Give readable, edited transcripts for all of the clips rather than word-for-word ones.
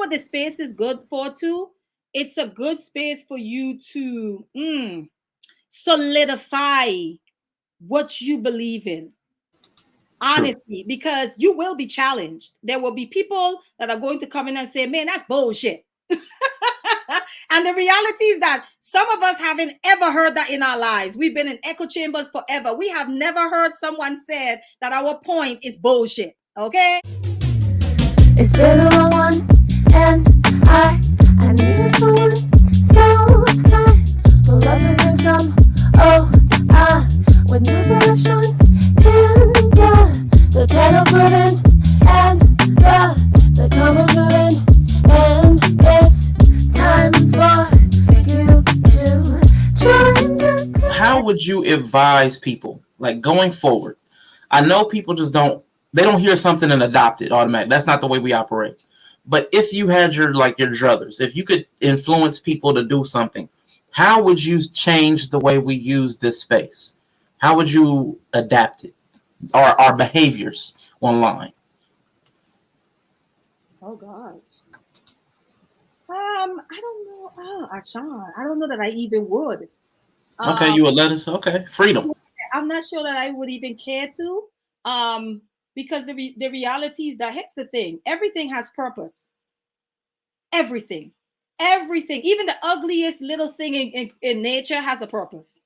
what the space is good for too? It's a good space for you to solidify what you believe in. True. Honestly, because you will be challenged. There will be people that are going to come in and say, man, that's bullshit. And the reality is that some of us haven't ever heard that in our lives. We've been in echo chambers forever. We have never heard someone said that our point is bullshit. Okay? It's been a long one, and I need someone so I pull up and drink some. Oh, with my brush on, and the pedals moving, and the combos moving, and it's time for you to join the. How would you advise people, like, going forward? I know people just they don't hear something and adopt it automatically. That's not the way we operate. But if you had your druthers, if you could influence people to do something, how would you change the way we use this space? How would you adapt it, or our behaviors online? Oh gosh. I don't know. Oh, Ashan, I don't know that I even would. Okay, you would let us. Okay, freedom. I'm not sure that I would even care to. Because the reality is that here's the thing: everything has purpose. Everything, everything, even the ugliest little thing in nature has a purpose,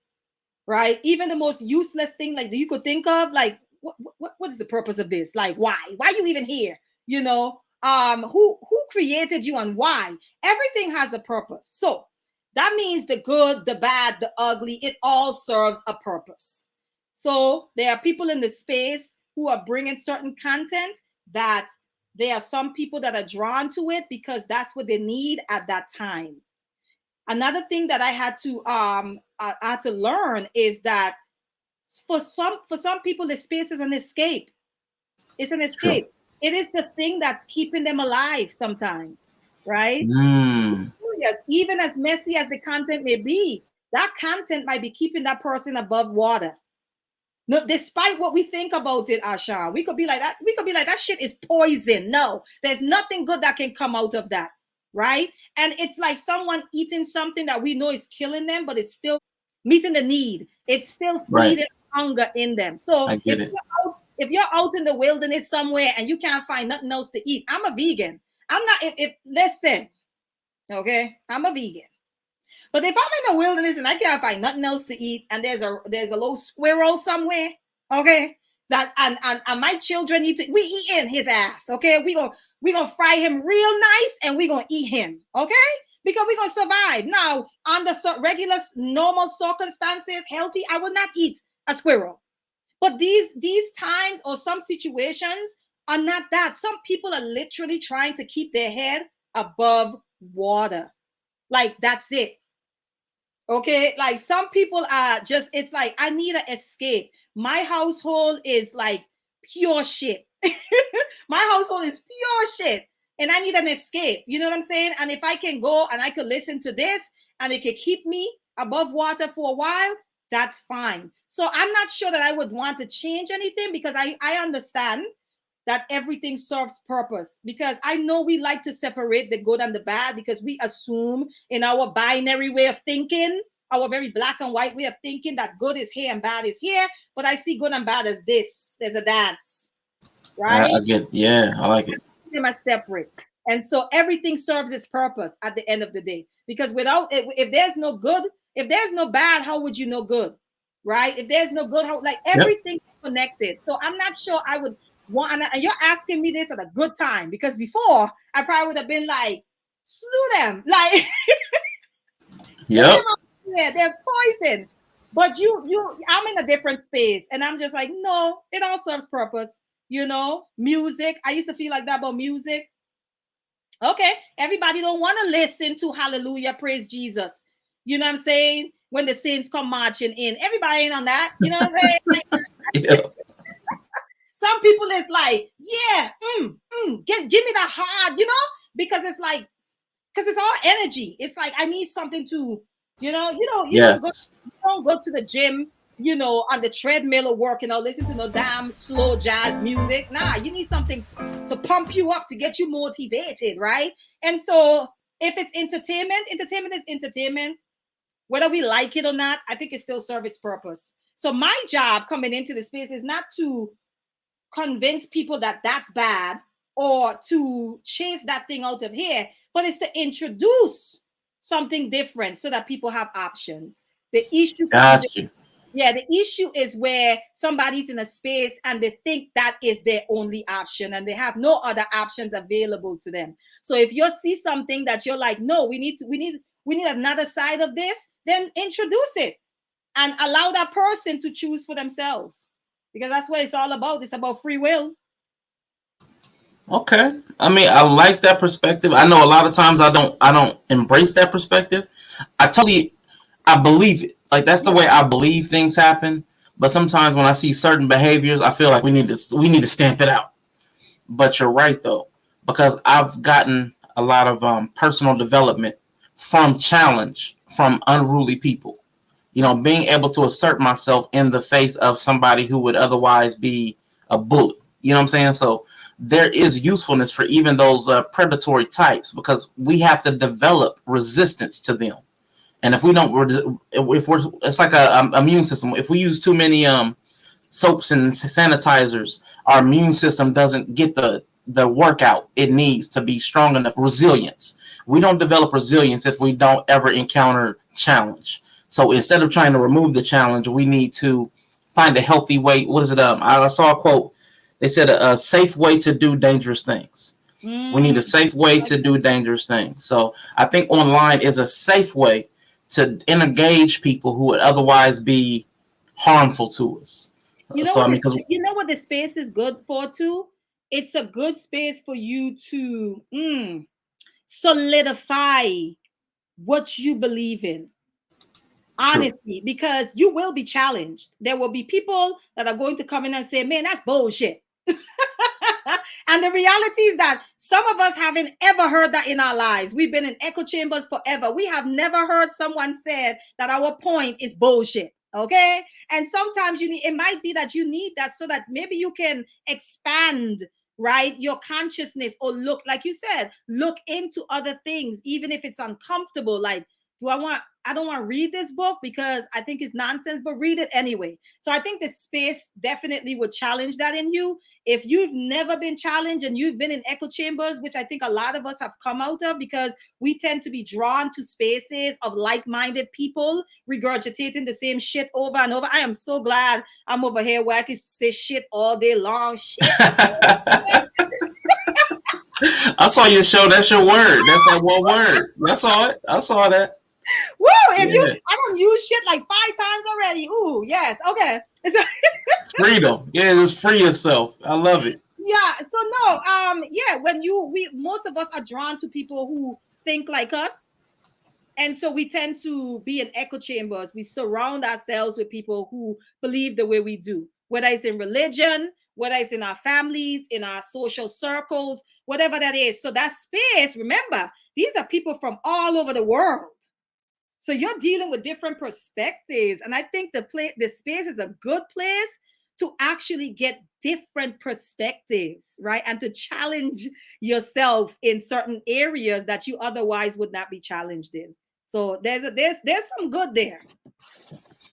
right? Even the most useless thing like that you could think of, like what is the purpose of this? Like why are you even here? You know, who created you and why? Everything has a purpose. So that means the good, the bad, the ugly, it all serves a purpose. So there are people in the space who are bringing certain content that there are some people that are drawn to it because that's what they need at that time. Another thing that I had to learn is that for some people the space is an escape. It's an True. escape. It is the thing that's keeping them alive sometimes, right? Mm. Yes, even as messy as the content may be, that content might be keeping that person above water. No, despite what we think about it, Asha, we could be like that. We could be like that shit is poison. No, there's nothing good that can come out of that, right? And it's like someone eating something that we know is killing them, but it's still meeting the need. It's still Right. feeding hunger in them. So I get it. if you're out in the wilderness somewhere and you can't find nothing else to eat, I'm a vegan. I'm not. If listen, okay, I'm a vegan. But if I'm in the wilderness and I can't find nothing else to eat, and there's a little squirrel somewhere, okay, that and my children need to, we eating his ass, okay? We gonna fry him real nice and we gonna eat him, okay? Because we gonna survive. Now, under regular normal circumstances, healthy, I would not eat a squirrel. But these times or some situations are not that. Some people are literally trying to keep their head above water. Like that's it. Okay, like some people are just, it's like, I need an escape. My household is like pure shit. My household is pure shit. And I need an escape. You know what I'm saying? And if I can go and I could listen to this and it could keep me above water for a while, that's fine. So I'm not sure that I would want to change anything because I understand that everything serves purpose, because I know we like to separate the good and the bad because we assume in our binary way of thinking, our very black and white way of thinking, that good is here and bad is here. But I see good and bad as this. There's a dance, right? I get. Yeah, I like it. Them as separate. And so everything serves its purpose at the end of the day. Because without if there's no good, if there's no bad, how would you know good? Right? If there's no good, how, like, Yep. everything is connected. So I'm not sure I would want, and you're asking me this at a good time, because before I probably would have been like, slew them. Like get Yep. them out there, they're poison. But I'm in a different space, and I'm just like, no, it all serves purpose. You know, music. I used to feel like that about music. Okay, everybody don't want to listen to hallelujah, praise Jesus. You know what I'm saying? When the saints come marching in, everybody ain't on that. You know what I'm saying? Like, Yeah. some people is like, yeah, give me that hard, you know, because it's like, because it's all energy. It's like I need something to, you know, you don't Yes. go to the gym on the treadmill or working out, listen to no damn slow jazz music. Nah, you need something to pump you up, to get you motivated, right? And so if it's entertainment is entertainment. Whether we like it or not, I think it still serves its purpose. So my job coming into the space is not to convince people that that's bad or to chase that thing out of here, but it's to introduce something different so that people have options. The issue comes Got you. Yeah, the issue is where somebody's in a space and they think that is their only option and they have no other options available to them. So if you see something that you're like, no, we need another side of this, then introduce it and allow that person to choose for themselves. Because that's what it's all about. It's about free will. Okay. I mean, I like that perspective. I know a lot of times I don't embrace that perspective. I believe it. Like that's the way I believe things happen. But sometimes when I see certain behaviors, I feel like we need to stamp it out. But you're right though, because I've gotten a lot of personal development from challenge from unruly people. Being able to assert myself in the face of somebody who would otherwise be a bully. You know what I'm saying? So there is usefulness for even those predatory types because we have to develop resistance to them. And if we don't, it's like a immune system. If we use too many soaps and sanitizers, our immune system doesn't get the workout it needs to be strong enough. Resilience. We don't develop resilience if we don't ever encounter challenge. So instead of trying to remove the challenge, we need to find a healthy way. What is it? I saw a quote. They said a safe way to do dangerous things. We need a safe way to do dangerous things. So I think online is a safe way to engage people who would otherwise be harmful to us. You know what the space is good for too? It's a good space for you to solidify what you believe in. Honestly, because you will be challenged. There will be people that are going to come in and say, man, that's bullshit. And the reality is that some of us haven't ever heard that in our lives. We've been in echo chambers forever. We have never heard someone say that our point is bullshit. Okay. And sometimes it might be that you need that so that maybe you can expand, right, your consciousness, or look, like you said, look into other things, even if it's uncomfortable. Like, I don't want to read this book because I think it's nonsense, but read it anyway. So I think the space definitely would challenge that in you. If you've never been challenged and you've been in echo chambers, which I think a lot of us have come out of because we tend to be drawn to spaces of like-minded people regurgitating the same shit over and over. I am so glad I'm over here where I can say shit all day long. Shit. I saw your show. That's your word. That's that one word. I saw it. I saw that. Woo! I don't use shit like 5 times already. Ooh, yes. Okay. Freedom. Yeah, just free yourself. I love it. Yeah. So no. Yeah. When most of us are drawn to people who think like us, and so we tend to be in echo chambers. We surround ourselves with people who believe the way we do, whether it's in religion, whether it's in our families, in our social circles, whatever that is. So that space, remember, these are people from all over the world. So you're dealing with different perspectives. And I think the space is a good place to actually get different perspectives, right? And to challenge yourself in certain areas that you otherwise would not be challenged in. So there's some good there.